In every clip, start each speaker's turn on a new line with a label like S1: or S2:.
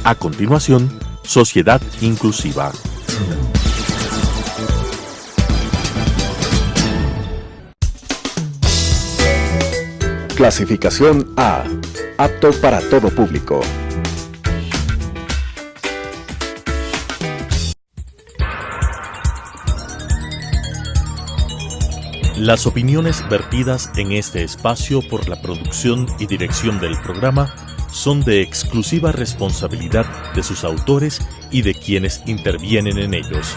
S1: A continuación, Sociedad Inclusiva.
S2: Clasificación A. Apto para todo público.
S1: Las opiniones vertidas en este espacio por la producción y dirección del programa son de exclusiva responsabilidad de sus autores y de quienes intervienen en ellos.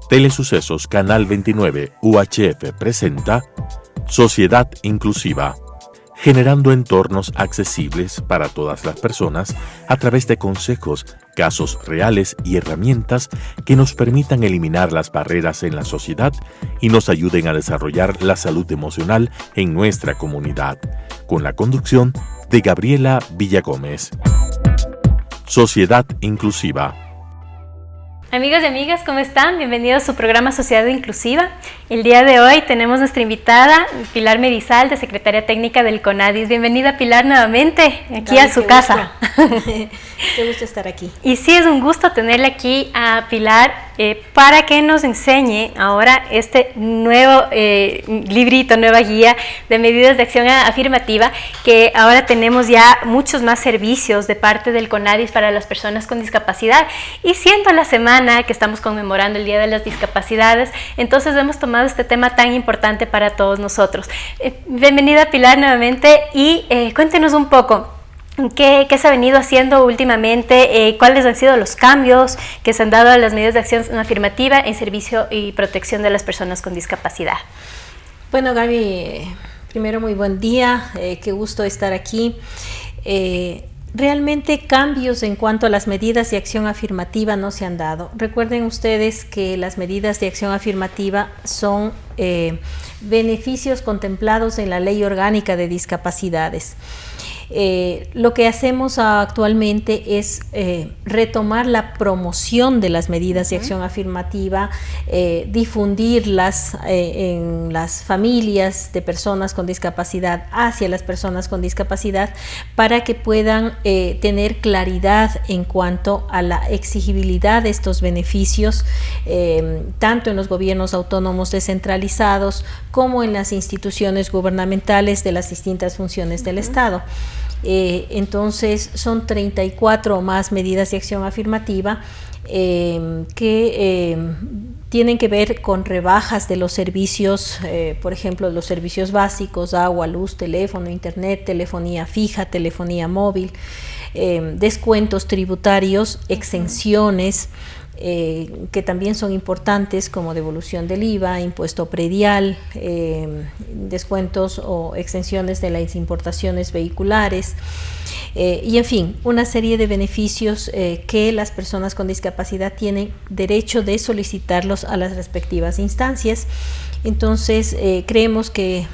S1: Telesucesos Canal 29 UHF presenta Sociedad Inclusiva, generando entornos accesibles para todas las personas a través de consejos, casos reales y herramientas que nos permitan eliminar las barreras en la sociedad y nos ayuden a desarrollar la salud emocional en nuestra comunidad, con la conducción de Gabriela Villagómez. Sociedad Inclusiva.
S3: Amigos y amigas, ¿cómo están? Bienvenidos a su programa Sociedad Inclusiva. El día de hoy tenemos nuestra invitada, Pilar Medizal, de Secretaria Técnica del CONADIS. Bienvenida, Pilar, nuevamente aquí a su casa.
S4: Qué gusto estar aquí.
S3: Y sí, es un gusto tenerle aquí a Pilar para que nos enseñe ahora este nuevo librito, nueva guía de medidas de acción afirmativa, que ahora tenemos ya muchos más servicios de parte del CONADIS para las personas con discapacidad. Y siendo la semana que estamos conmemorando el Día de las Discapacidades, entonces hemos tomado este tema tan importante para todos nosotros. Bienvenida, Pilar, nuevamente, y cuéntenos un poco ¿qué se ha venido haciendo últimamente, cuáles han sido los cambios que se han dado a las medidas de acción afirmativa en servicio y protección de las personas con discapacidad.
S4: Bueno, Gaby, primero muy buen día, qué gusto estar aquí. Realmente cambios en cuanto a las medidas de acción afirmativa no se han dado. Recuerden ustedes que las medidas de acción afirmativa son beneficios contemplados en la Ley Orgánica de Discapacidades. Lo que hacemos actualmente es retomar la promoción de las medidas de acción afirmativa, difundirlas en las familias de personas con discapacidad hacia las personas con discapacidad para que puedan tener claridad en cuanto a la exigibilidad de estos beneficios, tanto en los gobiernos autónomos descentralizados como en las instituciones gubernamentales de las distintas funciones del Estado. Entonces son 34 o más medidas de acción afirmativa que tienen que ver con rebajas de los servicios, por ejemplo, los servicios básicos, agua, luz, teléfono, internet, telefonía fija, telefonía móvil, descuentos tributarios, exenciones, que también son importantes, como devolución del IVA, impuesto predial, descuentos o exenciones de las importaciones vehiculares, y en fin, una serie de beneficios que las personas con discapacidad tienen derecho de solicitarlos a las respectivas instancias. Entonces, creemos que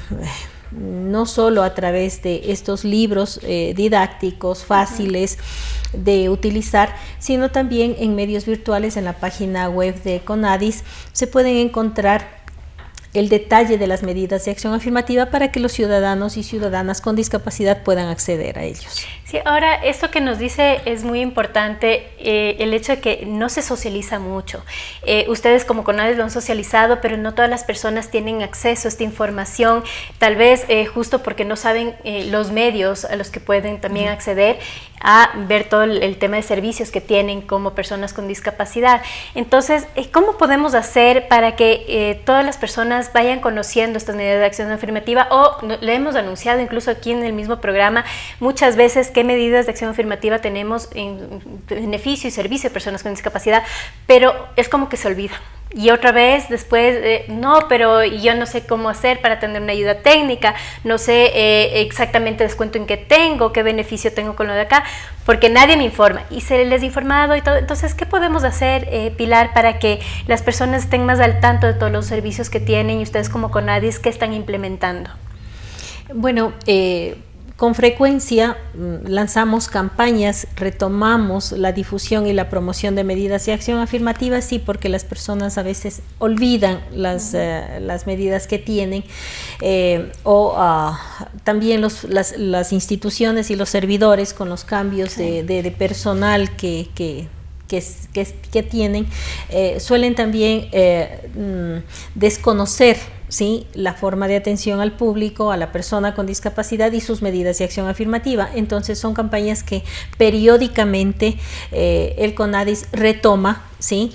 S4: no solo a través de estos libros didácticos, fáciles de utilizar, sino también en medios virtuales. En la página web de CONADIS se pueden encontrar el detalle de las medidas de acción afirmativa para que los ciudadanos y ciudadanas con discapacidad puedan acceder a ellos.
S3: Sí, ahora esto que nos dice es muy importante, el hecho de que no se socializa mucho. Ustedes como CONADIS lo han socializado, pero no todas las personas tienen acceso a esta información, tal vez justo porque no saben los medios a los que pueden también acceder a ver todo el tema de servicios que tienen como personas con discapacidad. Entonces, ¿cómo podemos hacer para que todas las personas vayan conociendo estas medidas de acción afirmativa? O le hemos anunciado incluso aquí en el mismo programa muchas veces qué medidas de acción afirmativa tenemos en beneficio y servicio de personas con discapacidad, pero es como que se olvida. Y otra vez después, no, pero yo no sé cómo hacer para tener una ayuda técnica, no sé exactamente descuento en qué tengo, qué beneficio tengo con lo de acá, porque nadie me informa y se les ha informado y todo. Entonces, ¿qué podemos hacer, Pilar, para que las personas estén más al tanto de todos los servicios que tienen y ustedes como CONADIS qué están implementando?
S4: Bueno, con frecuencia lanzamos campañas, retomamos la difusión y la promoción de medidas de acción afirmativa, sí, porque las personas a veces olvidan las medidas que tienen, también las instituciones y los servidores con los cambios de personal que tienen, suelen también desconocer, ¿sí?, la forma de atención al público, a la persona con discapacidad y sus medidas de acción afirmativa. Entonces son campañas que periódicamente el CONADIS retoma, ¿sí?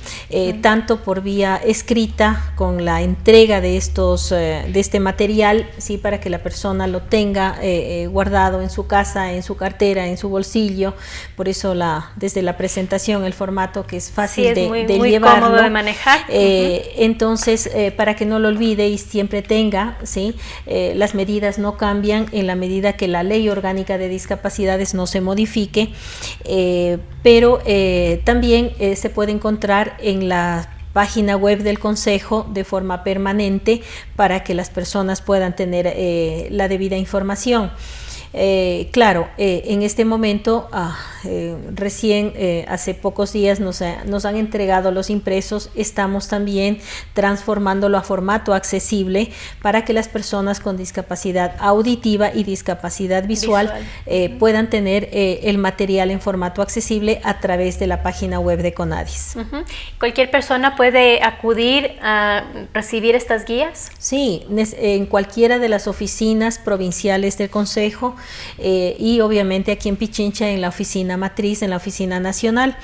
S4: Tanto por vía escrita con la entrega de este material, ¿sí?, para que la persona lo tenga guardado en su casa, en su cartera, en su bolsillo. Por eso desde la presentación, el formato que es fácil de
S3: muy
S4: llevarlo,
S3: cómodo de manejar.
S4: Entonces, para que no lo olvide y siempre tenga, ¿sí?, las medidas no cambian en la medida que la Ley Orgánica de Discapacidades no se modifique, pero también se puede encontrar en la página web del Consejo de forma permanente para que las personas puedan tener la debida información. Claro, en este momento, recién hace pocos días nos han entregado los impresos. Estamos también transformándolo a formato accesible para que las personas con discapacidad auditiva y discapacidad visual puedan tener el material en formato accesible a través de la página web de CONADIS.
S3: ¿Cualquier persona puede acudir a recibir estas guías?
S4: Sí, en cualquiera de las oficinas provinciales del Consejo, y obviamente aquí en Pichincha en la oficina matriz, en la oficina nacional,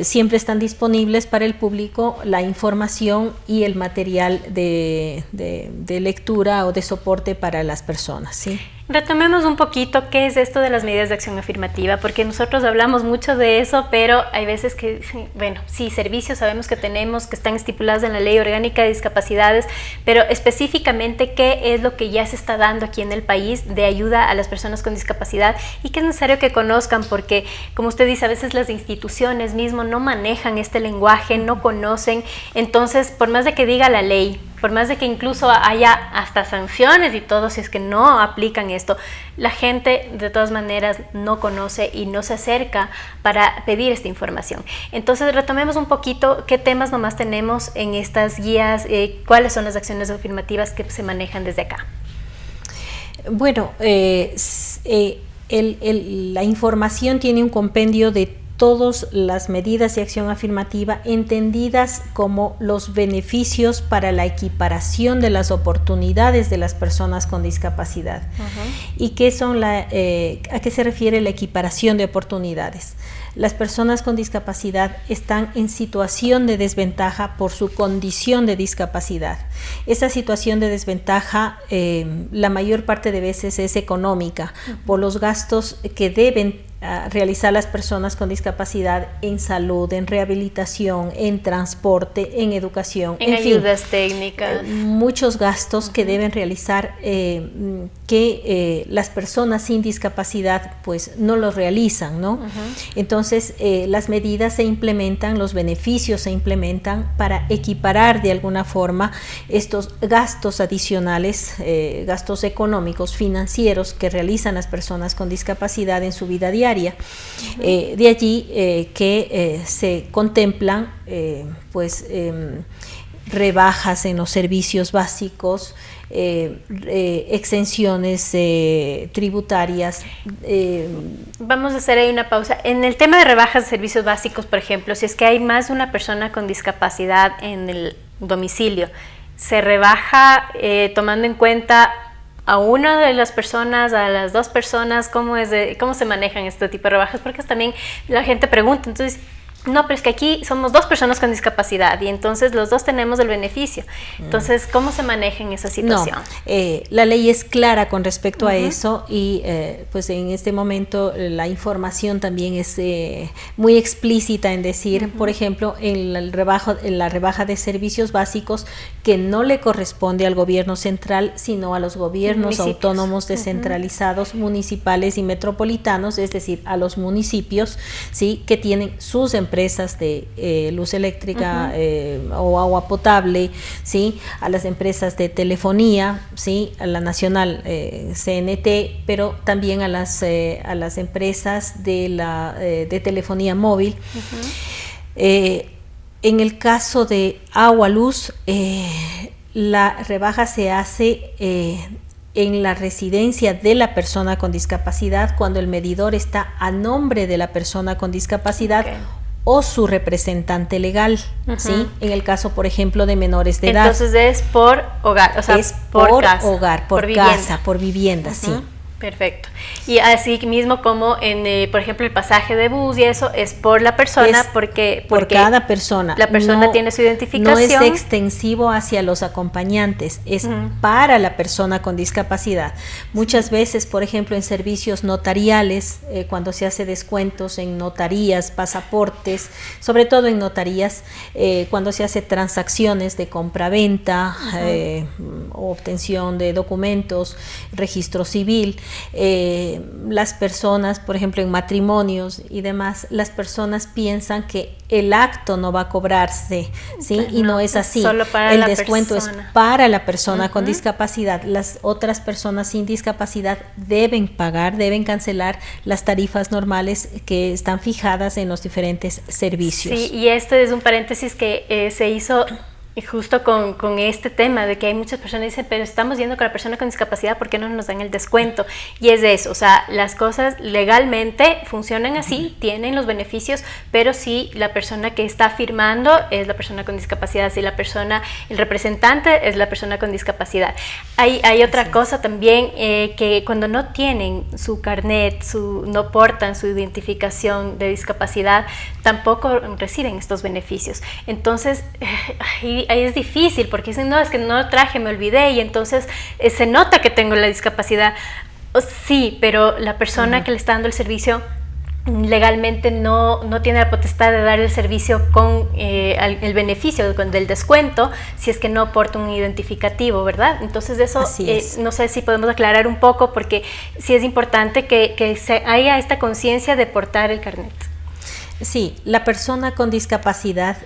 S4: siempre están disponibles para el público la información y el material de lectura o de soporte para las personas, ¿sí?
S3: Retomemos un poquito qué es esto de las medidas de acción afirmativa, porque nosotros hablamos mucho de eso, pero hay veces que, bueno, sí, servicios sabemos que tenemos, que están estipulados en la Ley Orgánica de Discapacidades, pero específicamente qué es lo que ya se está dando aquí en el país de ayuda a las personas con discapacidad y que es necesario que conozcan, porque como usted dice, a veces las instituciones mismo no manejan este lenguaje, no conocen. Entonces, por más de que diga la ley, por más de que incluso haya hasta sanciones y todo, si es que no aplican esto, la gente de todas maneras no conoce y no se acerca para pedir esta información. Entonces retomemos un poquito qué temas nomás tenemos en estas guías, cuáles son las acciones afirmativas que se manejan desde acá.
S4: Bueno, la información tiene un compendio de todas las medidas de acción afirmativa entendidas como los beneficios para la equiparación de las oportunidades de las personas con discapacidad. ¿Y qué son a qué se refiere la equiparación de oportunidades? Las personas con discapacidad están en situación de desventaja por su condición de discapacidad. Esa situación de desventaja la mayor parte de veces es económica, por los gastos que deben realizar las personas con discapacidad en salud, en rehabilitación, en transporte, en educación,
S3: en ayudas técnicas.
S4: Muchos gastos que deben realizar que las personas sin discapacidad pues no los realizan, ¿no? Entonces las medidas se implementan, los beneficios se implementan para equiparar de alguna forma estos gastos adicionales, gastos económicos, financieros que realizan las personas con discapacidad en su vida diaria. De allí que se contemplan rebajas en los servicios básicos, exenciones tributarias.
S3: Vamos a hacer ahí una pausa. En el tema de rebajas de servicios básicos, por ejemplo, si es que hay más de una persona con discapacidad en el domicilio, ¿se rebaja tomando en cuenta a una de las personas, a las dos personas? ¿Cómo se manejan este tipo de rebajas? Porque también la gente pregunta, entonces, no, pero es que aquí somos dos personas con discapacidad y entonces los dos tenemos el beneficio. Entonces, ¿cómo se maneja en esa situación?
S4: No, la ley es clara con respecto a eso y pues en este momento la información también es muy explícita en decir, por ejemplo, en la rebaja de servicios básicos que no le corresponde al gobierno central, sino a los gobiernos autónomos descentralizados, municipales y metropolitanos, es decir, a los municipios, ¿sí?, que tienen sus empresas empresas de luz eléctrica o agua potable, ¿sí? A las empresas de telefonía, ¿sí? A la nacional CNT, pero también a las empresas de telefonía móvil. En el caso de agua, luz, la rebaja se hace en la residencia de la persona con discapacidad cuando el medidor está a nombre de la persona con discapacidad o su representante legal, ¿sí? En el caso, por ejemplo, de menores de edad.
S3: Entonces es por hogar, o sea,
S4: es por
S3: casa,
S4: hogar, por casa, por vivienda, sí.
S3: Perfecto. Y así mismo como en, por ejemplo, el pasaje de bus y eso es por la persona, porque
S4: por cada persona.
S3: La persona tiene su identificación.
S4: No es extensivo hacia los acompañantes, es para la persona con discapacidad. Muchas veces, por ejemplo, en servicios notariales, cuando se hace descuentos en notarías, pasaportes, sobre todo en notarías, cuando se hace transacciones de compra-venta, o obtención de documentos, registro civil, las personas, por ejemplo, en matrimonios y demás, las personas piensan que el acto no va a cobrarse, ¿sí? Y no es así.
S3: Solo para
S4: el
S3: la
S4: descuento
S3: persona.
S4: Es para la persona con discapacidad. Las otras personas sin discapacidad deben pagar, deben cancelar las tarifas normales que están fijadas en los diferentes servicios.
S3: Sí, y este es un paréntesis que se hizo justo con este tema de que hay muchas personas que dicen, pero estamos yendo con la persona con discapacidad, ¿por qué no nos dan el descuento? Y es de eso, o sea, las cosas legalmente funcionan así, tienen los beneficios, pero si la persona que está firmando es la persona con discapacidad, si la persona, el representante es la persona con discapacidad. Hay otra cosa también, que cuando no tienen su carnet, no portan su identificación de discapacidad, tampoco reciben estos beneficios. Entonces, ahí es difícil porque dicen, no, es que no lo traje, me olvidé, y entonces se nota que tengo la discapacidad. Sí, pero la persona que le está dando el servicio legalmente no tiene la potestad de dar el servicio con el beneficio del descuento si es que no aporta un identificativo, ¿verdad? Entonces eso no sé si podemos aclarar un poco, porque sí es importante que se haya esta conciencia de portar el carnet.
S4: Sí, la persona con discapacidad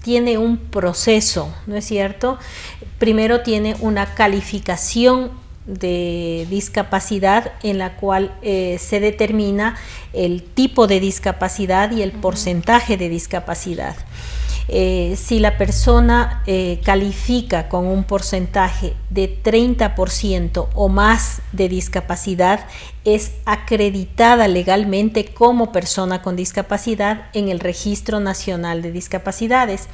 S4: tiene un proceso, ¿no es cierto? Primero tiene una calificación de discapacidad en la cual se determina el tipo de discapacidad y el porcentaje de discapacidad. Si la persona califica con un porcentaje de 30% o más de discapacidad, es acreditada legalmente como persona con discapacidad en el Registro Nacional de Discapacidades.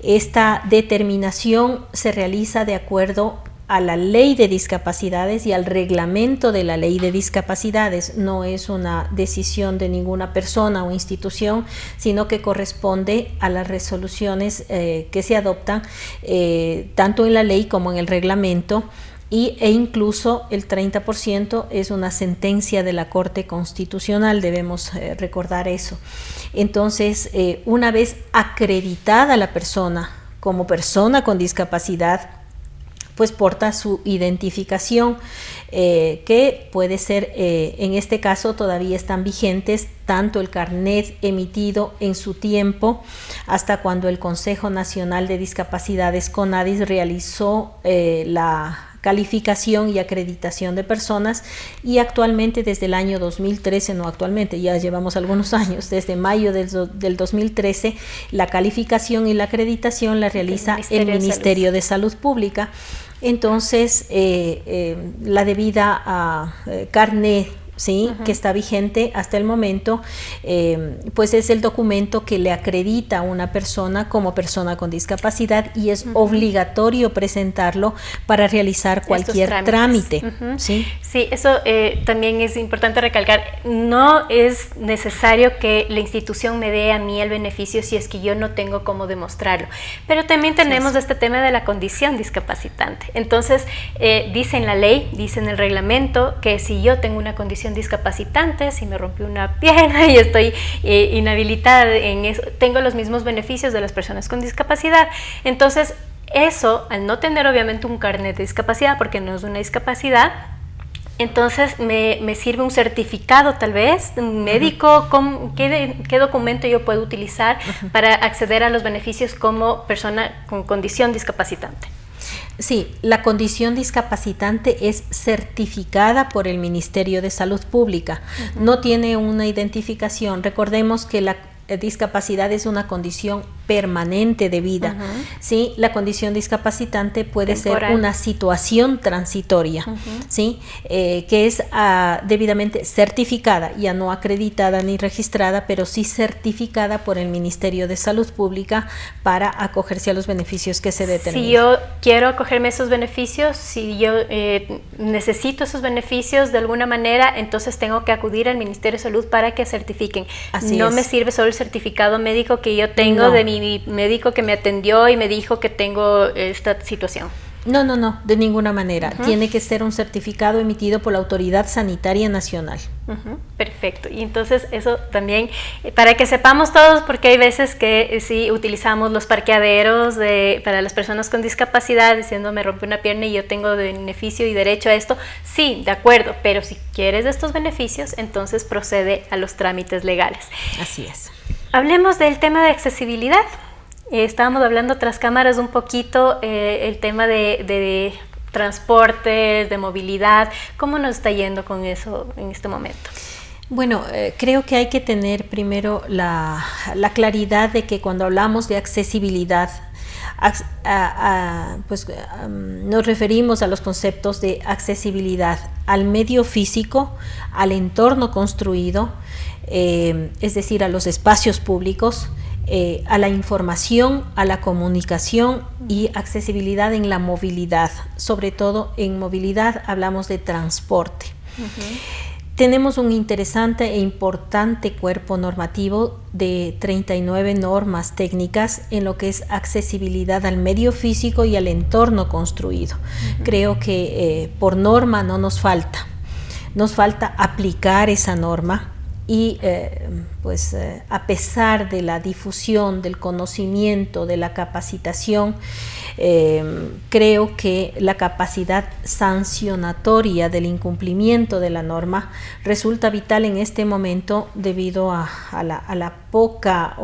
S4: Esta determinación se realiza de acuerdo a la ley de discapacidades y al reglamento de la ley de discapacidades. No es una decisión de ninguna persona o institución, sino que corresponde a las resoluciones que se adoptan tanto en la ley como en el reglamento, e incluso el 30% es una sentencia de la Corte Constitucional, debemos recordar eso. Entonces, una vez acreditada la persona como persona con discapacidad, pues porta su identificación, que puede ser, en este caso todavía están vigentes tanto el carnet emitido en su tiempo hasta cuando el Consejo Nacional de Discapacidades CONADIS realizó la calificación y acreditación de personas, y actualmente desde el año 2013, no actualmente, ya llevamos algunos años, desde mayo del 2013, la calificación y la acreditación la realiza el Ministerio de Salud Pública. Entonces, la debida a carnet, ¿sí? Que está vigente hasta el momento, pues es el documento que le acredita a una persona como persona con discapacidad, y es obligatorio presentarlo para realizar cualquier trámite. ¿Sí?
S3: Sí, eso también es importante recalcar. No es necesario que la institución me dé a mí el beneficio si es que yo no tengo cómo demostrarlo, pero también tenemos este tema de la condición discapacitante. Entonces, dice en la ley, dice en el reglamento, que si yo tengo una condición discapacitante, si me rompió una pierna y estoy inhabilitada en eso, tengo los mismos beneficios de las personas con discapacidad. Entonces, eso, al no tener obviamente un carnet de discapacidad, porque no es una discapacidad, Entonces me sirve un certificado tal vez, un médico. ¿Qué documento yo puedo utilizar para acceder a los beneficios como persona con condición discapacitante?
S4: Sí, la condición discapacitante es certificada por el Ministerio de Salud Pública. No tiene una identificación. Recordemos que la discapacidad es una condición permanente de vida. ¿Sí? La condición discapacitante puede
S3: temporal.
S4: ser una situación transitoria, ¿sí? Que es debidamente certificada, ya no acreditada ni registrada, pero sí certificada por el Ministerio de Salud Pública para acogerse a los beneficios que se determinan.
S3: Si yo quiero acogerme a esos beneficios, si yo necesito esos beneficios de alguna manera, entonces tengo que acudir al Ministerio de Salud para que certifiquen.
S4: Así
S3: no
S4: es.
S3: me sirve solo el certificado médico que yo tengo
S4: No.
S3: de mi médico que me atendió y me dijo que tengo esta situación.
S4: No, de ninguna manera. Tiene que ser un certificado emitido por la Autoridad Sanitaria Nacional.
S3: Perfecto. Y entonces eso también, para que sepamos todos, porque hay veces que sí utilizamos los parqueaderos para las personas con discapacidad, diciendo me rompe una pierna y yo tengo beneficio y derecho a esto. Sí, de acuerdo, pero si quieres de estos beneficios, entonces procede a los trámites legales.
S4: Así es.
S3: Hablemos del tema de accesibilidad. Estábamos hablando tras cámaras un poquito el tema de transportes, de movilidad. ¿Cómo nos está yendo con eso en este momento?
S4: Bueno, creo que hay que tener primero la claridad de que cuando hablamos de accesibilidad, nos referimos a los conceptos de accesibilidad al medio físico, al entorno construido, es decir, a los espacios públicos, a la información, a la comunicación y accesibilidad en la movilidad. Sobre todo en movilidad hablamos de transporte. Tenemos un interesante e importante cuerpo normativo de 39 normas técnicas en lo que es accesibilidad al medio físico y al entorno construido. Creo que por norma no nos falta. Nos falta aplicar esa norma. Y a pesar de la difusión, del conocimiento, de la capacitación, creo que la capacidad sancionatoria del incumplimiento de la norma resulta vital en este momento debido a la poca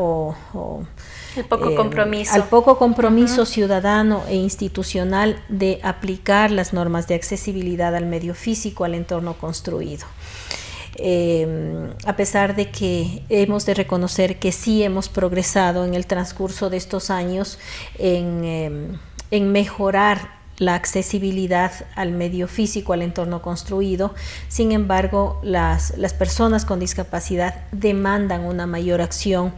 S3: el poco compromiso.
S4: Al poco compromiso ciudadano e institucional de aplicar las normas de accesibilidad al medio físico, al entorno construido. A pesar de que hemos de reconocer que sí hemos progresado en el transcurso de estos años en mejorar la accesibilidad al medio físico, al entorno construido, sin embargo, las personas con discapacidad demandan una mayor acción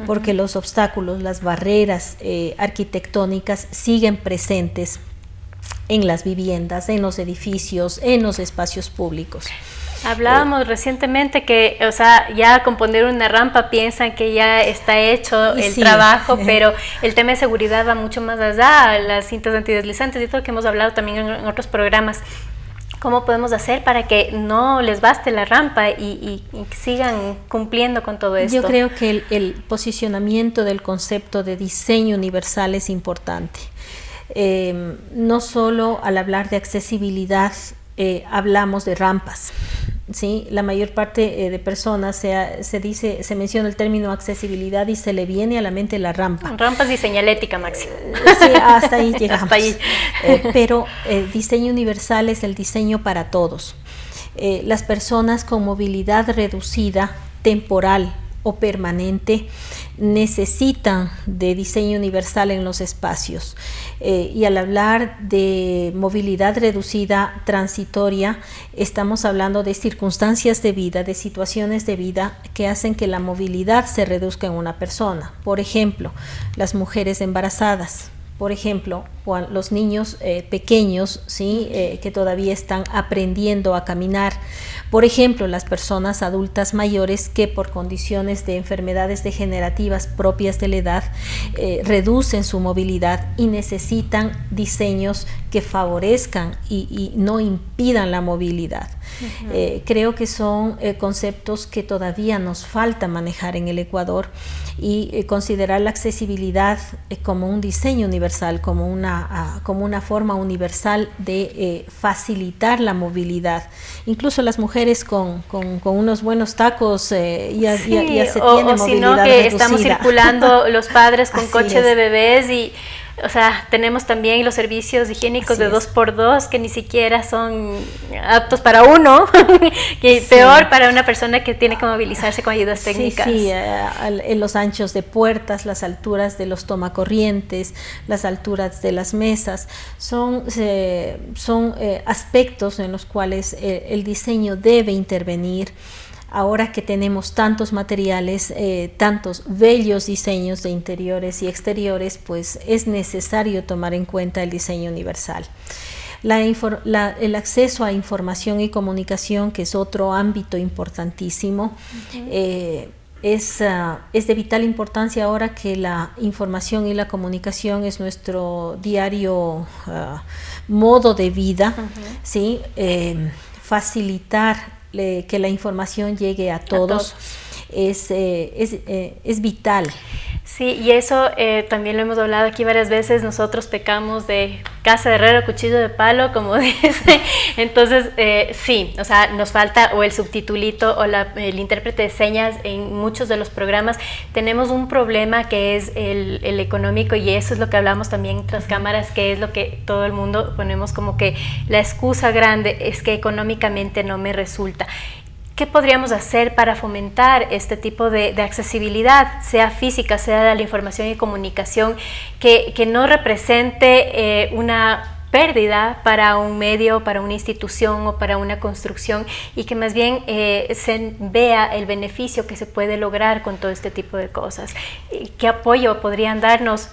S4: porque los obstáculos, las barreras arquitectónicas siguen presentes en las viviendas, en los edificios, en los espacios públicos.
S3: Hablábamos recientemente que, o sea, ya con poner una rampa piensan que ya está hecho el trabajo, pero el tema de seguridad va mucho más allá, las cintas antideslizantes y todo, que hemos hablado también en otros programas. ¿Cómo podemos hacer para que no les baste la rampa y sigan cumpliendo con todo esto?
S4: Yo creo que el posicionamiento del concepto de diseño universal es importante. No solo al hablar de accesibilidad hablamos de rampas. ¿Sí? La mayor parte de personas se menciona el término accesibilidad y se le viene a la mente la rampa.
S3: Rampas y señalética, Maxi.
S4: Sí, hasta ahí llegamos.
S3: Hasta ahí.
S4: Pero diseño universal es el diseño para todos. Las personas con movilidad reducida, temporal o permanente, necesitan de diseño universal en los espacios. Y al hablar de movilidad reducida transitoria, estamos hablando de circunstancias de vida, de situaciones de vida que hacen que la movilidad se reduzca en una persona. Por ejemplo, las mujeres embarazadas. Por ejemplo, los niños pequeños, ¿sí? Que todavía están aprendiendo a caminar. Por ejemplo, las personas adultas mayores que por condiciones de enfermedades degenerativas propias de la edad reducen su movilidad y necesitan diseños que favorezcan y no impidan la movilidad. Creo que son conceptos que todavía nos falta manejar en el Ecuador, y considerar la accesibilidad como un diseño universal, como una forma universal de facilitar la movilidad. Incluso las mujeres con unos buenos tacos ya se tiene movilidad
S3: o si no, que
S4: reducida.
S3: estamos circulando los padres con coche
S4: es.
S3: de bebés y, o sea, tenemos también los servicios higiénicos
S4: Así
S3: de
S4: es.
S3: 2x2 que ni siquiera son aptos para uno, que peor para una persona que tiene que movilizarse con ayudas técnicas.
S4: Sí, en los anchos de puertas, las alturas de los tomacorrientes, las alturas de las mesas, son aspectos en los cuales el diseño debe intervenir. Ahora que tenemos tantos materiales, tantos bellos diseños de interiores y exteriores, pues es necesario tomar en cuenta el diseño universal. El acceso a información y comunicación, que es otro ámbito importantísimo, es de vital importancia ahora que la información y la comunicación es nuestro diario modo de vida, ¿sí? Facilitar que la información llegue a todos. Es vital.
S3: Sí, y eso también lo hemos hablado aquí varias veces. Nosotros pecamos de casa de herrero, cuchillo de palo, como dice. Entonces, sí, o sea, nos falta o el subtitulito o el intérprete de señas en muchos de los programas. Tenemos un problema que es el económico, y eso es lo que hablamos también tras cámaras, que es lo que todo el mundo ponemos como que la excusa grande es que económicamente no me resulta. ¿Qué podríamos hacer para fomentar este tipo de accesibilidad, sea física, sea de la información y comunicación, que no represente una pérdida para un medio, para una institución o para una construcción, y que más bien se vea el beneficio que se puede lograr con todo este tipo de cosas? ¿Qué apoyo podrían darnos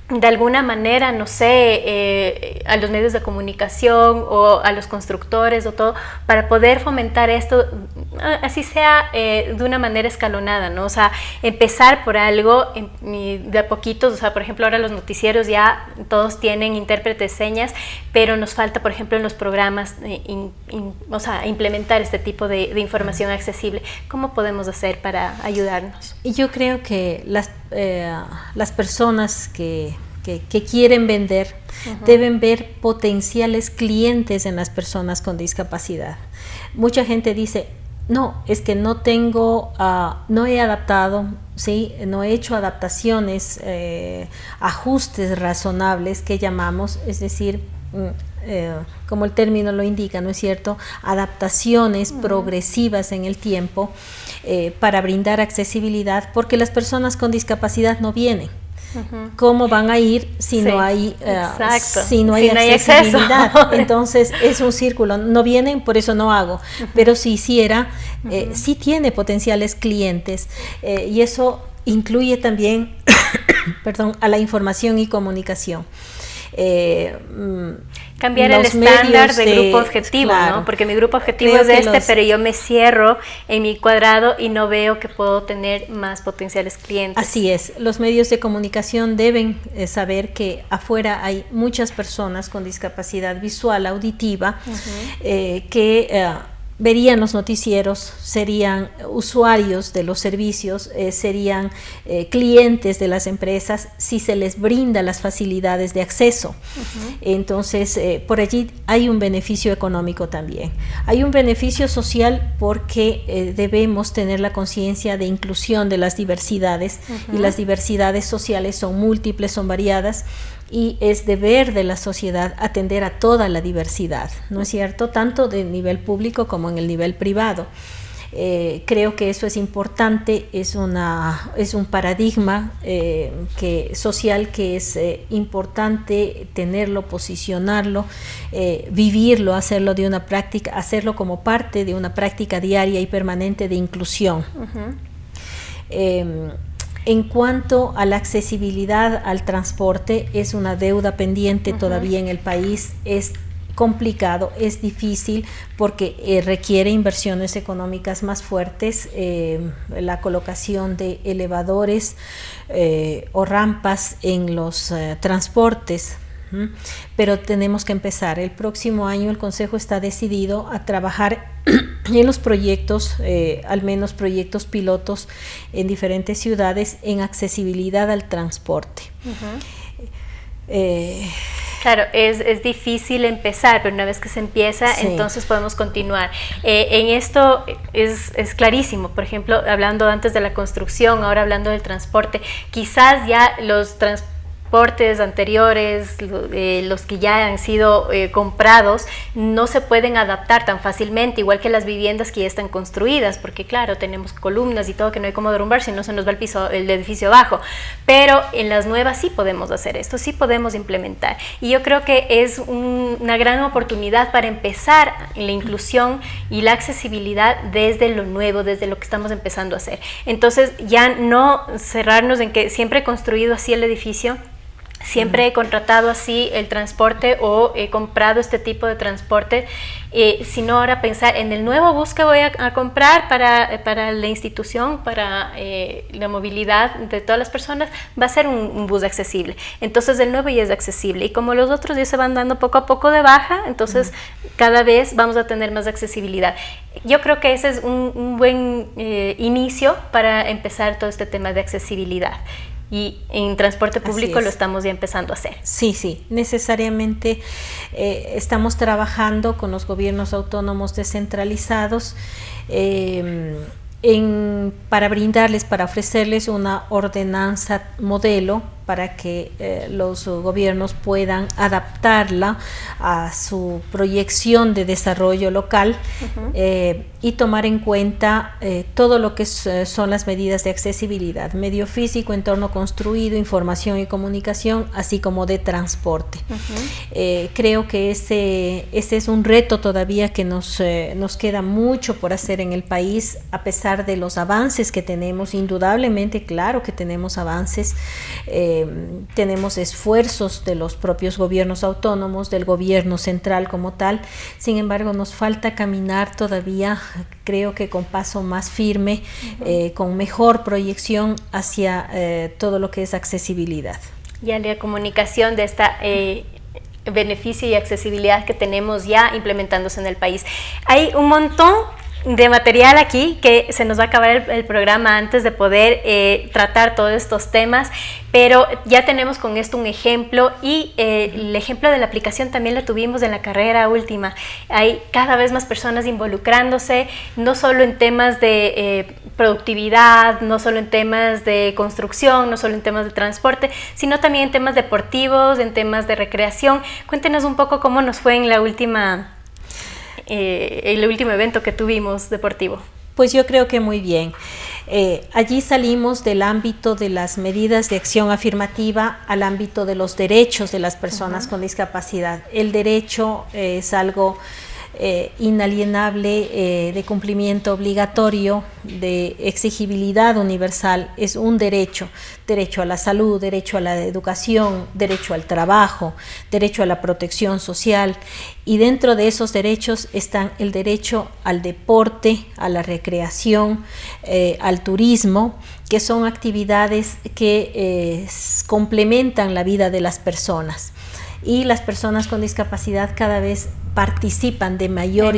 S3: de alguna manera, no sé, a los medios de comunicación o a los constructores o todo, para poder fomentar esto, así sea de una manera escalonada, ¿no? O sea, empezar por algo de a poquitos. O sea, por ejemplo, ahora los noticieros ya todos tienen intérpretes de señas, pero nos falta, por ejemplo, en los programas, o sea, implementar este tipo de información accesible. ¿Cómo podemos hacer para ayudarnos?
S4: Y yo creo que las personas que quieren vender deben ver potenciales clientes en las personas con discapacidad. Mucha gente dice, no, es que no tengo, no he adaptado, ¿sí? No he hecho adaptaciones, ajustes razonables que llamamos, es decir, como el término lo indica, ¿no es cierto?, adaptaciones progresivas en el tiempo para brindar accesibilidad, porque las personas con discapacidad no vienen. ¿Cómo van a ir si no hay accesibilidad? Entonces es un círculo. No vienen, por eso no hago. Pero si hiciera, sí tiene potenciales clientes, y eso incluye también a la información y comunicación.
S3: Cambiar el estándar de grupo objetivo, claro, ¿no? Porque mi grupo objetivo es pero yo me cierro en mi cuadrado y no veo que puedo tener más potenciales clientes.
S4: Así es, los medios de comunicación deben saber que afuera hay muchas personas con discapacidad visual, auditiva, que verían los noticieros, serían usuarios de los servicios, serían clientes de las empresas si se les brinda las facilidades de acceso. Entonces, por allí hay un beneficio económico también. Hay un beneficio social porque debemos tener la conciencia de inclusión de las diversidades, y las diversidades sociales son múltiples, son variadas, y es deber de la sociedad atender a toda la diversidad, ¿no es cierto?, tanto de nivel público como en el nivel privado. Creo que eso es importante, es un paradigma social que es importante tenerlo, posicionarlo, vivirlo, hacerlo de una práctica, hacerlo como parte de una práctica diaria y permanente de inclusión. En cuanto a la accesibilidad al transporte, es una deuda pendiente todavía en el país. Es complicado, es difícil, porque requiere inversiones económicas más fuertes, la colocación de elevadores o rampas en los transportes Pero tenemos que empezar. El próximo año el Consejo está decidido a trabajar en los proyectos, al menos proyectos pilotos en diferentes ciudades en accesibilidad al transporte.
S3: Claro, es difícil empezar, pero una vez que se empieza, sí, entonces podemos continuar. En esto es clarísimo, por ejemplo, hablando antes de la construcción, ahora hablando del transporte, quizás ya los transportes anteriores, los que ya han sido comprados, no se pueden adaptar tan fácilmente, igual que las viviendas que ya están construidas, porque claro, tenemos columnas y todo que no hay cómo derrumbar, si no se nos va el edificio abajo, pero en las nuevas sí podemos hacer esto, sí podemos implementar, y yo creo que es una gran oportunidad para empezar la inclusión y la accesibilidad desde lo nuevo, desde lo que estamos empezando a hacer. Entonces ya no cerrarnos en que siempre he construido así el edificio, siempre he contratado así el transporte o he comprado este tipo de transporte, sino ahora pensar en el nuevo bus que voy a comprar para la institución, para la movilidad de todas las personas, va a ser un bus accesible. Entonces el nuevo ya es accesible y como los otros ya se van dando poco a poco de baja, entonces cada vez vamos a tener más accesibilidad. Yo creo que ese es un buen inicio para empezar todo este tema de accesibilidad. Y en transporte público lo estamos ya empezando a hacer. Sí,
S4: necesariamente estamos trabajando con los gobiernos autónomos descentralizados para ofrecerles una ordenanza modelo para que los gobiernos puedan adaptarla a su proyección de desarrollo local y tomar en cuenta todo lo que son las medidas de accesibilidad, medio físico, entorno construido, información y comunicación, así como de transporte. Creo que ese es un reto todavía que nos queda mucho por hacer en el país, a pesar de los avances que tenemos. Indudablemente, claro que tenemos avances, tenemos esfuerzos de los propios gobiernos autónomos, del gobierno central como tal. Sin embargo, nos falta caminar todavía, creo que con paso más firme, con mejor proyección hacia todo lo que es accesibilidad.
S3: Ya la comunicación de esta beneficio y accesibilidad que tenemos ya implementándose en el país. Hay un montón de material aquí que se nos va a acabar el programa antes de poder tratar todos estos temas, pero ya tenemos con esto un ejemplo y el ejemplo de la aplicación también lo tuvimos en la carrera última. Hay cada vez más personas involucrándose, no solo en temas de productividad, no solo en temas de construcción, no solo en temas de transporte, sino también en temas deportivos, en temas de recreación. Cuéntenos un poco cómo nos fue en el último evento que tuvimos deportivo.
S4: Pues yo creo que muy bien. Allí salimos del ámbito de las medidas de acción afirmativa al ámbito de los derechos de las personas con discapacidad. El derecho es algo inalienable, de cumplimiento obligatorio, de exigibilidad universal. Es un derecho a la salud, derecho a la educación, derecho al trabajo, derecho a la protección social, y dentro de esos derechos están el derecho al deporte, a la recreación, al turismo, que son actividades que complementan la vida de las personas. Y las personas con discapacidad cada vez participan de mayor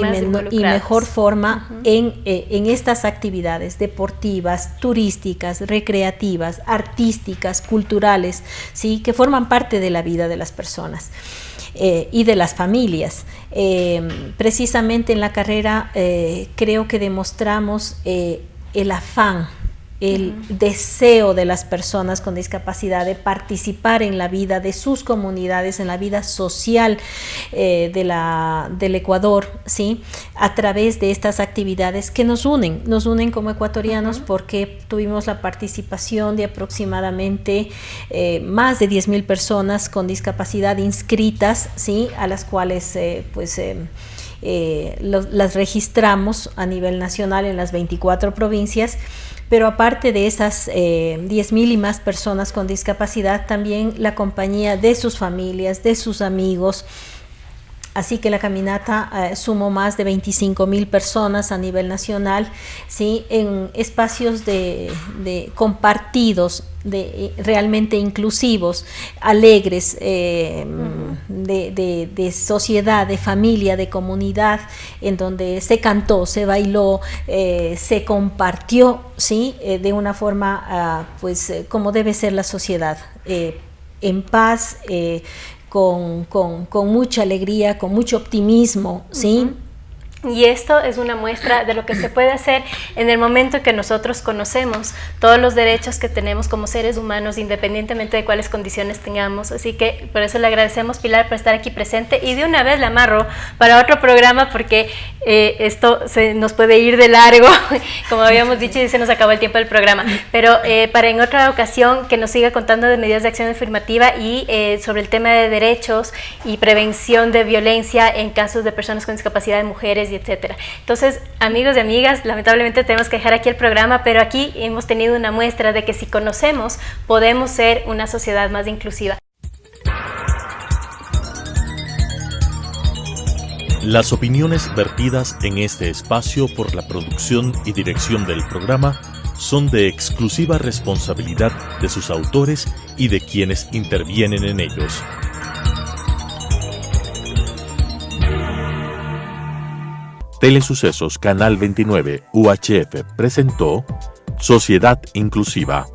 S4: y mejor forma en estas actividades deportivas, turísticas, recreativas, artísticas, culturales, ¿sí? Que forman parte de la vida de las personas y de las familias. Precisamente en la carrera creo que demostramos el afán, el deseo de las personas con discapacidad de participar en la vida de sus comunidades, en la vida social del Ecuador, ¿sí? A través de estas actividades que nos unen como ecuatorianos, porque tuvimos la participación de aproximadamente más de 10.000 personas con discapacidad inscritas, ¿sí? A las cuales las registramos a nivel nacional en las 24 provincias. Pero aparte de esas 10.000 y más personas con discapacidad, también la compañía de sus familias, de sus amigos, Así que la caminata sumó más de 25,000 personas a nivel nacional, ¿sí? En espacios compartidos, realmente inclusivos, alegres, de sociedad, de familia, de comunidad, en donde se cantó, se bailó, se compartió, ¿sí? De una forma como debe ser la sociedad, en paz, con mucha alegría, con mucho optimismo, ¿sí?
S3: Y esto es una muestra de lo que se puede hacer en el momento en que nosotros conocemos todos los derechos que tenemos como seres humanos, independientemente de cuáles condiciones tengamos. Así que por eso le agradecemos, Pilar, por estar aquí presente, y de una vez la amarro para otro programa, porque esto se nos puede ir de largo, como habíamos dicho, y se nos acabó el tiempo del programa. Pero para en otra ocasión que nos siga contando de medidas de acción afirmativa y sobre el tema de derechos y prevención de violencia en casos de personas con discapacidad, de mujeres, y etcétera. Entonces, amigos y amigas, lamentablemente tenemos que dejar aquí el programa, pero aquí hemos tenido una muestra de que si conocemos, podemos ser una sociedad más inclusiva.
S1: Las opiniones vertidas en este espacio por la producción y dirección del programa son de exclusiva responsabilidad de sus autores y de quienes intervienen en ellos. Telesucesos Canal 29 UHF presentó Sociedad Inclusiva,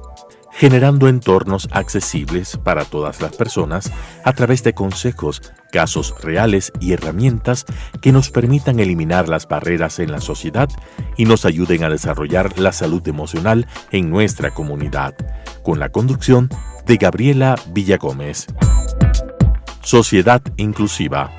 S1: generando entornos accesibles para todas las personas a través de consejos, casos reales y herramientas que nos permitan eliminar las barreras en la sociedad y nos ayuden a desarrollar la salud emocional en nuestra comunidad, con la conducción de Gabriela Villagómez. Sociedad Inclusiva.